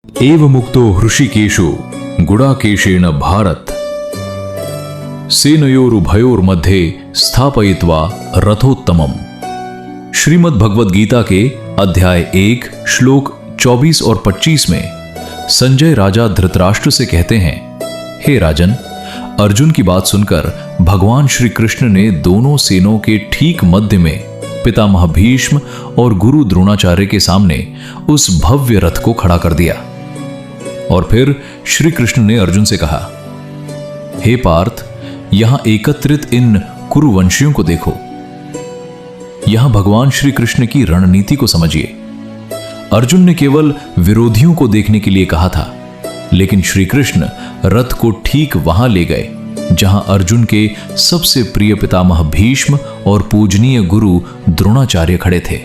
एव मुक्तो हृषिकेशु गुडाकेशेन भारत सेनयोरुभयोर्मध्ये स्थापयित्वा रथोत्तमम। श्रीमद् भगवद गीता के अध्याय 1 श्लोक 24 और 25 में संजय राजा धृतराष्ट्र से कहते हैं, हे राजन, अर्जुन की बात सुनकर भगवान श्री कृष्ण ने दोनों सेनों के ठीक मध्य में पितामह भीष्म और गुरु द्रोणाचार्य के सामने उस भव्य रथ को खड़ा कर दिया। और फिर श्री कृष्ण ने अर्जुन से कहा, हे पार्थ, यहां एकत्रित इन कुरुवंशियों को देखो। यहां भगवान श्री कृष्ण की रणनीति को समझिए। अर्जुन ने केवल विरोधियों को देखने के लिए कहा था, लेकिन श्री कृष्ण रथ को ठीक वहां ले गए जहां अर्जुन के सबसे प्रिय पितामह भीष्म और पूजनीय गुरु द्रोणाचार्य खड़े थे।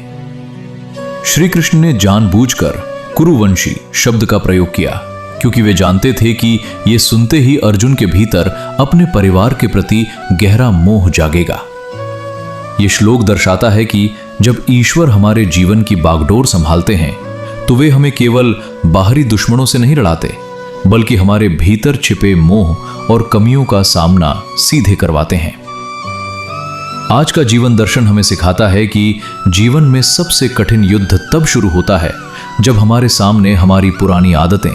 श्री कृष्ण ने जानबूझकर कुरुवंशी शब्द का प्रयोग किया, क्योंकि वे जानते थे कि ये सुनते ही अर्जुन के भीतर अपने परिवार के प्रति गहरा मोह जागेगा। ये श्लोक दर्शाता है कि जब ईश्वर हमारे जीवन की बागडोर संभालते हैं तो वे हमें केवल बाहरी दुश्मनों से नहीं लड़ाते, बल्कि हमारे भीतर छिपे मोह और कमियों का सामना सीधे करवाते हैं। आज का जीवन दर्शन हमें सिखाता है कि जीवन में सबसे कठिन युद्ध तब शुरू होता है जब हमारे सामने हमारी पुरानी आदतें,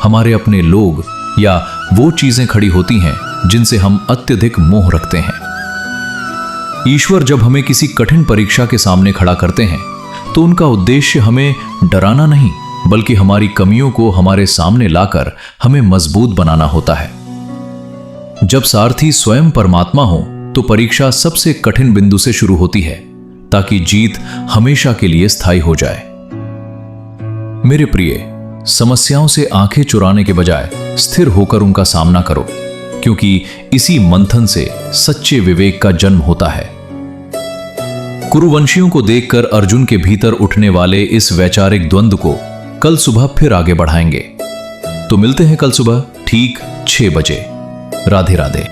हमारे अपने लोग या वो चीजें खड़ी होती हैं जिनसे हम अत्यधिक मोह रखते हैं। ईश्वर जब हमें किसी कठिन परीक्षा के सामने खड़ा करते हैं तो उनका उद्देश्य हमें डराना नहीं, बल्कि हमारी कमियों को हमारे सामने लाकर हमें मजबूत बनाना होता है। जब सारथी स्वयं परमात्मा हो तो परीक्षा सबसे कठिन बिंदु से शुरू होती है, ताकि जीत हमेशा के लिए स्थायी हो जाए। मेरे प्रिय, समस्याओं से आंखें चुराने के बजाय स्थिर होकर उनका सामना करो, क्योंकि इसी मंथन से सच्चे विवेक का जन्म होता है। कुरुवंशियों को देखकर अर्जुन के भीतर उठने वाले इस वैचारिक द्वंद्व को कल सुबह फिर आगे बढ़ाएंगे। तो मिलते हैं कल सुबह ठीक 6 बजे। राधे राधे।